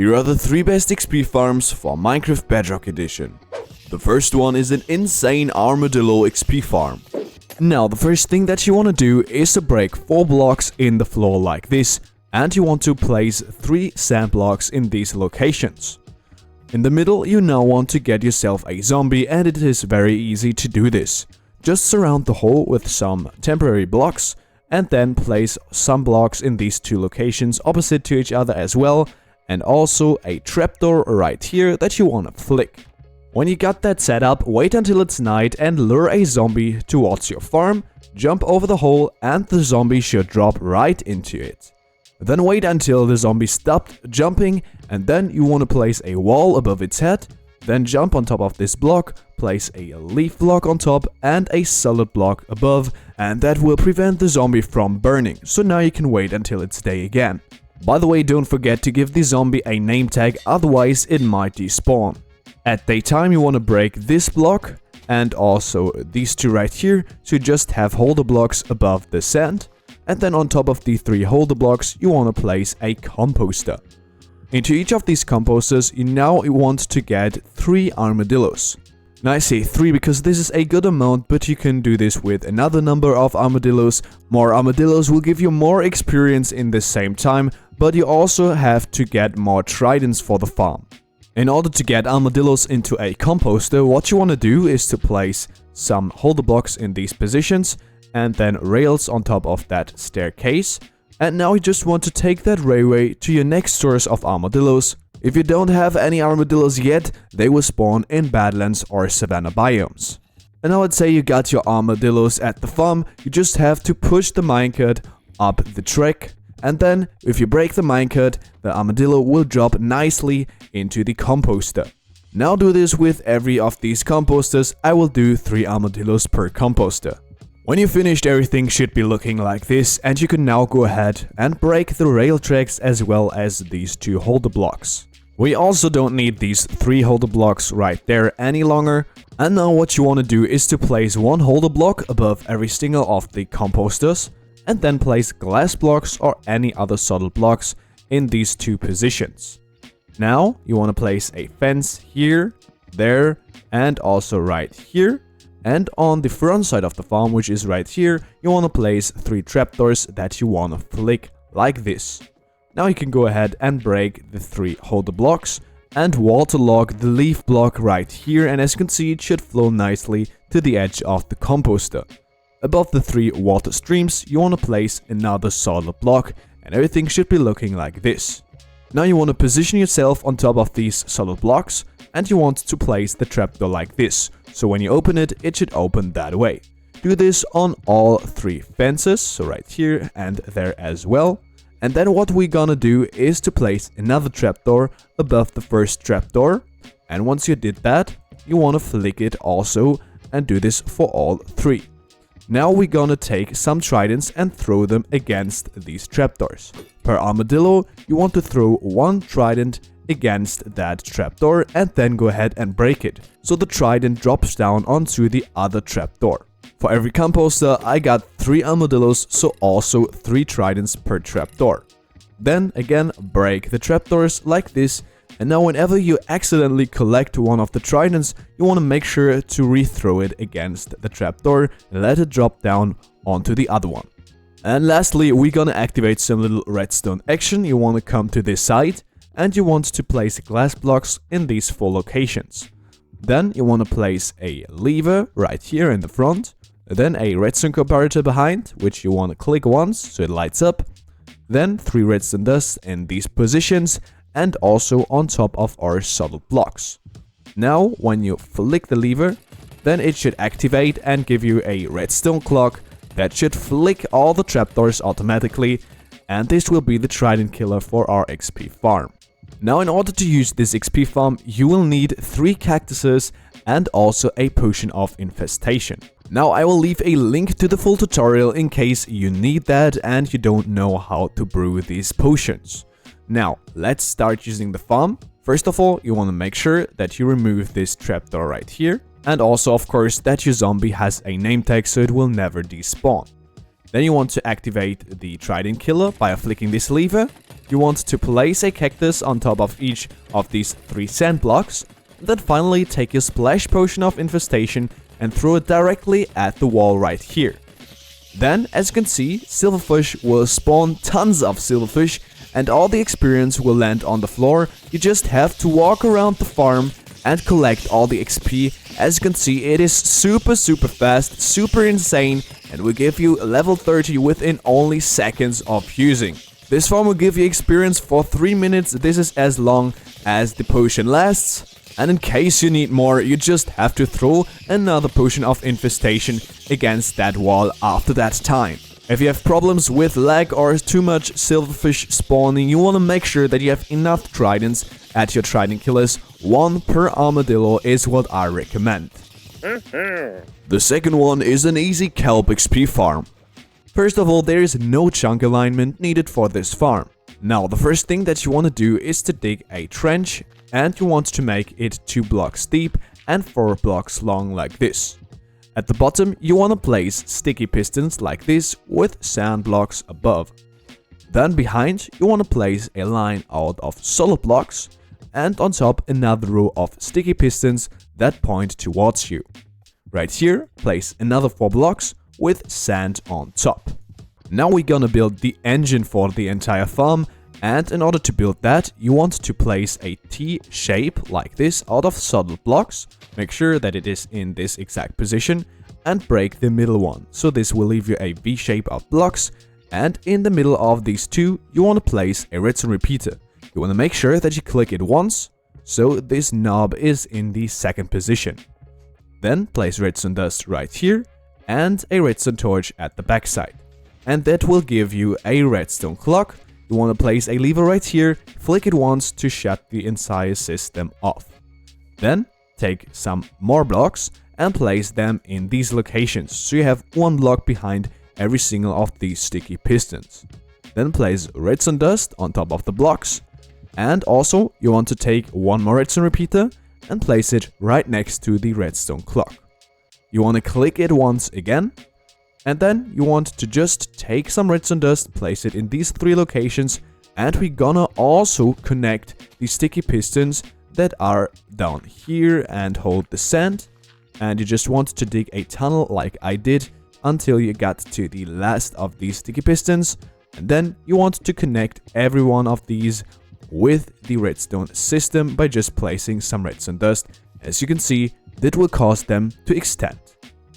Here are the 3 best XP farms for Minecraft Bedrock Edition. The first one is an insane armadillo XP farm. Now, the first thing that you want to do is to break 4 blocks in the floor like this, and you want to place 3 sand blocks in these locations. In the middle, you now want to get yourself a zombie, and it is very easy to do this. Just surround the hole with some temporary blocks, and then place some blocks in these 2 locations opposite to each other as well, and also a trapdoor right here that you want to flick. When you got that set up, wait until it's night and lure a zombie towards your farm, jump over the hole, and the zombie should drop right into it. Then wait until the zombie stopped jumping, and then you want to place a wall above its head, then jump on top of this block, place a leaf block on top and a solid block above, and that will prevent the zombie from burning, so now you can wait until it's day again. By the way, don't forget to give the zombie a name tag, otherwise it might despawn. At daytime you want to break this block and also these 2 right here to just have holder blocks above the sand, and then on top of the 3 holder blocks you want to place a composter. Into each of these composters you now want to get 3 armadillos. Now I say 3 because this is a good amount, but you can do this with another number of armadillos. More armadillos will give you more experience in the same time, but you also have to get more tridents for the farm. In order to get armadillos into a composter, what you want to do is to place some holder blocks in these positions and then rails on top of that staircase. And now you just want to take that railway to your next source of armadillos. If you don't have any armadillos yet, they will spawn in Badlands or Savanna biomes. And now let's say you got your armadillos at the farm, you just have to push the minecart up the track. And then, if you break the minecart, the armadillo will drop nicely into the composter. Now do this with every of these composters. I will do 3 armadillos per composter. When you finished, everything should be looking like this, and you can now go ahead and break the rail tracks as well as these 2 holder blocks. We also don't need these 3 holder blocks right there any longer. And now what you want to do is to place 1 holder block above every single of the composters, and then place glass blocks or any other solid blocks in these 2 positions. Now you want to place a fence here, there, and also right here. And on the front side of the farm, which is right here, you want to place 3 trapdoors that you want to flick like this. Now you can go ahead and break the 3 holder blocks and waterlog the leaf block right here, and as you can see it should flow nicely to the edge of the composter. Above the 3 water streams, you want to place another solid block, and everything should be looking like this. Now you want to position yourself on top of these solid blocks, and you want to place the trapdoor like this, so when you open it, it should open that way. Do this on all 3 fences, so right here and there as well. And then what we're gonna do is to place another trapdoor above the first trapdoor, and once you did that, you want to flick it also, and do this for all 3. Now we're gonna take some tridents and throw them against these trapdoors. Per armadillo, you want to throw 1 trident against that trapdoor and then go ahead and break it, so the trident drops down onto the other trapdoor. For every composter, I got 3 armadillos, so also 3 tridents per trapdoor. Then again, break the trapdoors like this. And now whenever you accidentally collect 1 of the tridents, you want to make sure to rethrow it against the trapdoor and let it drop down onto the other one. And lastly, we're gonna activate some little redstone action. You want to come to this side and you want to place glass blocks in these 4 locations. Then you want to place a lever right here in the front, then a redstone comparator behind, which you want to click once so it lights up, then 3 redstone dust in these positions, and also on top of our solid blocks. Now, when you flick the lever, then it should activate and give you a redstone clock that should flick all the trapdoors automatically, and this will be the trident killer for our XP farm. Now, in order to use this XP farm, you will need 3 cactuses and also a potion of infestation. Now, I will leave a link to the full tutorial in case you need that and you don't know how to brew these potions. Now, let's start using the farm. First of all, you want to make sure that you remove this trapdoor right here. And also, of course, that your zombie has a name tag so it will never despawn. Then you want to activate the trident killer by flicking this lever. you want to place a cactus on top of each of these 3 sand blocks. Then finally take your splash potion of infestation and throw it directly at the wall right here. Then, as you can see, silverfish will spawn tons of silverfish and all the experience will land on the floor. You just have to walk around the farm and collect all the XP. As you can see, it is super fast, super insane, and will give you level 30 within only seconds of using. This farm will give you experience for 3 minutes. This is as long as the potion lasts. And in case you need more, you just have to throw another potion of infestation against that wall after that time. If you have problems with lag or too much silverfish spawning, you want to make sure that you have enough tridents at your trident killers. 1 per armadillo is what I recommend. The second one is an easy kelp XP farm. First of all, there is no chunk alignment needed for this farm. Now, the first thing that you want to do is to dig a trench, and you want to make it 2 blocks deep and 4 blocks long like this. At the bottom, you want to place sticky pistons like this with sand blocks above. Then behind, you want to place a line out of solid blocks, and on top another row of sticky pistons that point towards you. Right here, place another 4 blocks with sand on top. Now we're gonna build the engine for the entire farm, and in order to build that, you want to place a T shape like this out of solid blocks. Make sure that it is in this exact position and break the middle one. So this will leave you a V shape of blocks, and in the middle of these two, you want to place a redstone repeater. You want to make sure that you click it once, so this knob is in the second position. Then place redstone dust right here and a redstone torch at the backside. And that will give you a redstone clock. You want to place a lever right here, flick it once to shut the entire system off. Then take some more blocks and place them in these locations, so you have 1 block behind every single of these sticky pistons. Then place redstone dust on top of the blocks, and also you want to take 1 more redstone repeater and place it right next to the redstone clock. You want to click it once again, and then you want to just take some redstone dust, place it in these 3 locations, and we're gonna also connect the sticky pistons that are down here and hold the sand. And you just want to dig a tunnel like I did until you got to the last of these sticky pistons, and then you want to connect every one of these with the redstone system by just placing some redstone dust. As you can see, that will cause them to extend.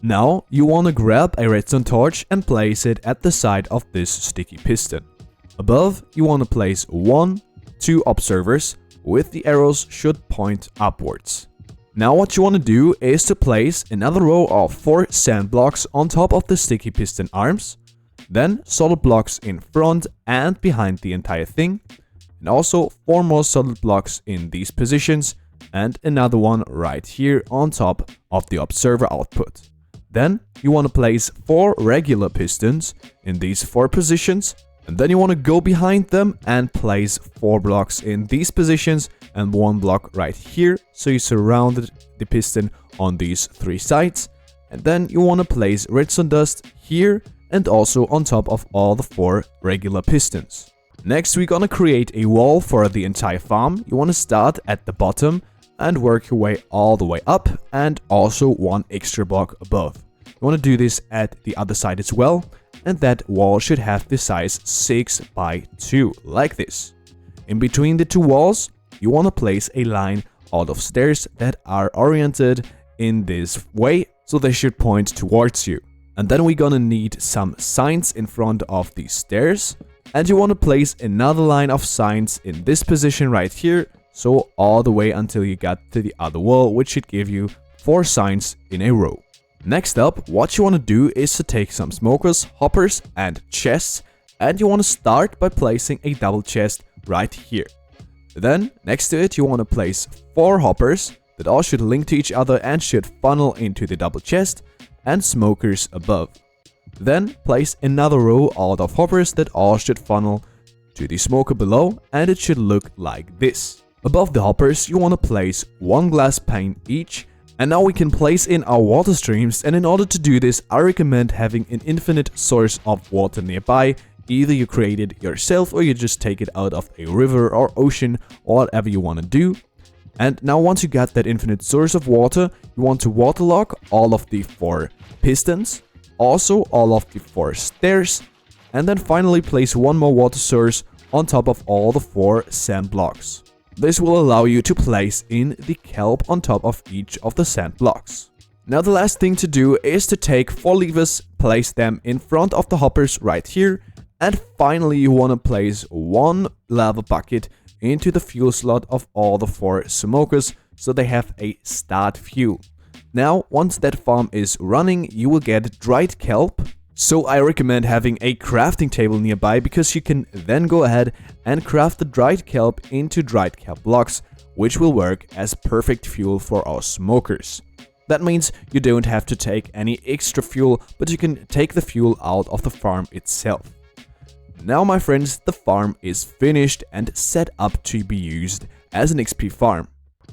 Now you want to grab a redstone torch and place it at the side of this sticky piston. Above, you want to place 1, 2 observers with the arrows should point upwards. Now what you want to do is to place another row of 4 sand blocks on top of the sticky piston arms, then solid blocks in front and behind the entire thing, and also 4 more solid blocks in these positions, and another one right here on top of the observer output. Then you want to place 4 regular pistons in these 4 positions, and then you want to go behind them and place 4 blocks in these positions and 1 block right here, so you surrounded the piston on these 3 sides. And then you want to place redstone dust here and also on top of all the 4 regular pistons. Next, we're gonna create a wall for the entire farm. You want to start at the bottom and work your way all the way up, and also 1 extra block above. You want to do this at the other side as well, and that wall should have the size 6 by 2, like this. In between the 2 walls, you want to place a line out of stairs that are oriented in this way, so they should point towards you. And then we're gonna need some signs in front of these stairs, and you want to place another line of signs in this position right here, so all the way until you get to the other wall, which should give you 4 signs in a row. Next up, what you want to do is to take some smokers, hoppers and chests, and you want to start by placing a double chest right here. Then, next to it, you want to place 4 hoppers that all should link to each other and should funnel into the double chest, and smokers above. Then, place another row out of hoppers that all should funnel to the smoker below, and it should look like this. Above the hoppers, you want to place 1 glass pane each. And now we can place in our water streams, and in order to do this, I recommend having an infinite source of water nearby, Either you create it yourself or you just take it out of a river or ocean or whatever you want to do. And now once you got that infinite source of water, you want to waterlog all of the 4 pistons, also all of the 4 stairs, and then finally place one more water source on top of all the 4 sand blocks. This will allow you to place in the kelp on top of each of the sand blocks. Now the last thing to do is to take 4 levers, place them in front of the hoppers right here, and finally you want to place 1 lava bucket into the fuel slot of all the 4 smokers so they have a start fuel. Now once that farm is running, you will get dried kelp. So I recommend having a crafting table nearby because you can then go ahead and craft the dried kelp into dried kelp blocks, which will work as perfect fuel for our smokers. That means you don't have to take any extra fuel, but you can take the fuel out of the farm itself. Now my friends, the farm is finished and set up to be used as an XP farm.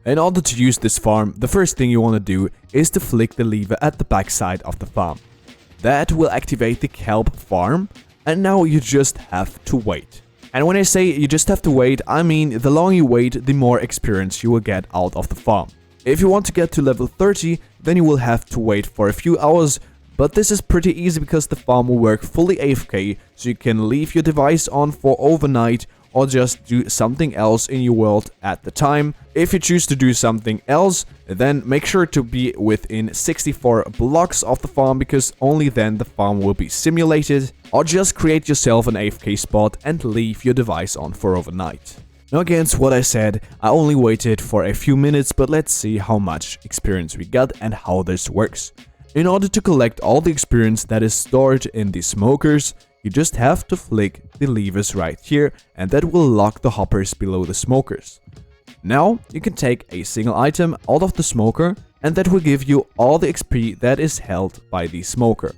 In order to use this farm, the first thing you want to do is to flick the lever at the backside of the farm. That will activate the kelp farm, and now you just have to wait. And when I say you just have to wait, I mean the longer you wait, the more experience you will get out of the farm. If you want to get to level 30, then you will have to wait for a few hours, but this is pretty easy because the farm will work fully AFK, so you can leave your device on for overnight or just do something else in your world at the time. If you choose to do something else, then make sure to be within 64 blocks of the farm because only then the farm will be simulated, or just create yourself an AFK spot and leave your device on for overnight. Now against what I said, I only waited for a few minutes, but let's see how much experience we got and how this works. In order to collect all the experience that is stored in the smokers, you just have to flick the levers right here and that will lock the hoppers below the smokers. Now you can take a single item out of the smoker and that will give you all the XP that is held by the smoker.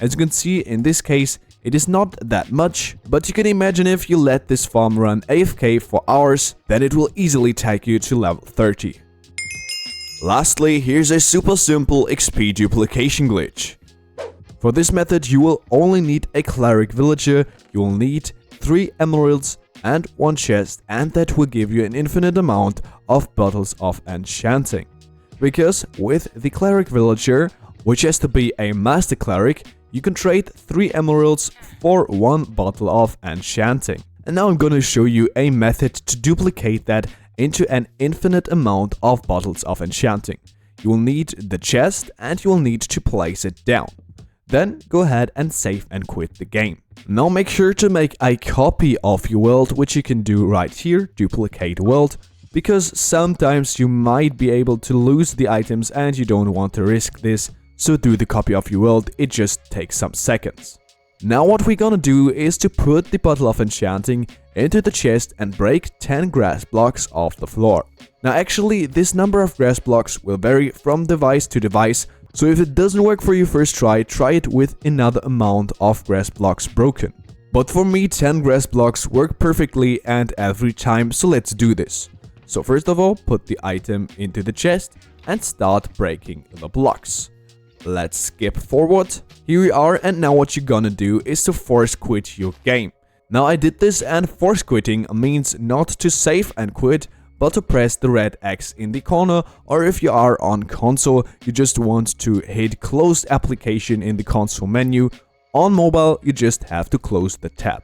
As you can see in this case, it is not that much, but you can imagine if you let this farm run AFK for hours, then it will easily take you to level 30. Lastly, here's a super simple XP duplication glitch. For this method, you will only need a cleric villager, you will need 3 emeralds and 1 chest, and that will give you an infinite amount of bottles of enchanting. Because with the cleric villager, which has to be a master cleric, you can trade 3 emeralds for 1 bottle of enchanting. And now I'm gonna show you a method to duplicate that into an infinite amount of bottles of enchanting. You will need the chest and you will need to place it down. Then go ahead and save and quit the game. Now make sure to make a copy of your world, which you can do right here, duplicate world, because sometimes you might be able to lose the items and you don't want to risk this, so do the copy of your world, it just takes some seconds. Now what we're gonna do is to put the bottle of enchanting into the chest and break 10 grass blocks off the floor. Now actually this number of grass blocks will vary from device to device, so if it doesn't work for you first try it with another amount of grass blocks broken. But for me 10 grass blocks work perfectly and every time, so let's do this. So first of all, put the item into the chest and start breaking the blocks. Let's skip forward. Here we are, and now what you're gonna do is to force quit your game. Now I did this, and force quitting means not to save and quit, but to press the red X in the corner, or if you are on console, you just want to hit close application in the console menu. On mobile, you just have to close the tab.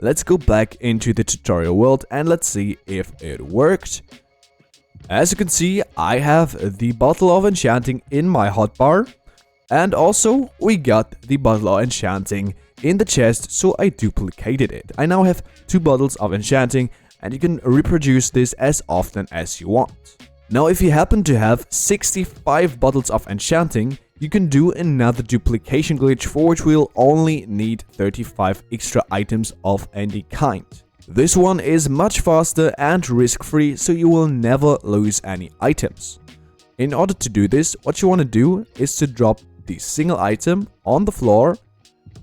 Let's go back into the tutorial world and let's see if it worked. As you can see, I have the bottle of enchanting in my hotbar. And also, we got the bottle of enchanting in the chest, so I duplicated it. I now have 2 bottles of enchanting, and you can reproduce this as often as you want. Now, if you happen to have 65 bottles of enchanting, you can do another duplication glitch for which we'll only need 35 extra items of any kind. This one is much faster and risk-free, so you will never lose any items. In order to do this, what you want to do is to drop the single item on the floor,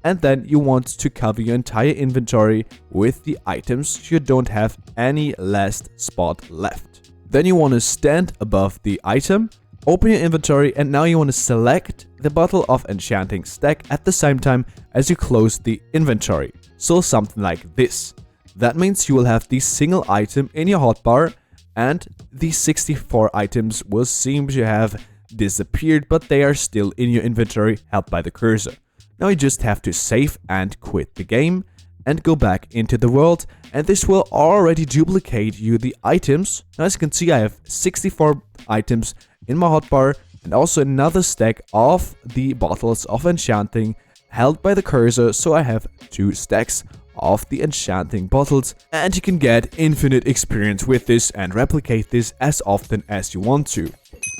and then you want to cover your entire inventory with the items so you don't have any last spot left. Then you want to stand above the item, open your inventory, and now you want to select the bottle of enchanting stack at the same time as you close the inventory. So something like this. That means you will have the single item in your hotbar, and the 64 items will seem to have disappeared, but they are still in your inventory, held by the cursor. Now you just have to save and quit the game and go back into the world, and this will already duplicate you the items. Now as you can see, I have 64 items in my hotbar and also another stack of the bottles of enchanting held by the cursor, so I have 2 stacks of the enchanting bottles, and you can get infinite experience with this and replicate this as often as you want to.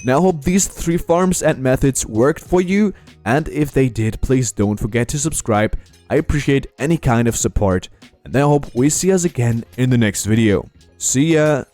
Now I hope these 3 farms and methods worked for you, and if they did, please don't forget to subscribe. I appreciate any kind of support, and I hope we see us again in the next video. See ya!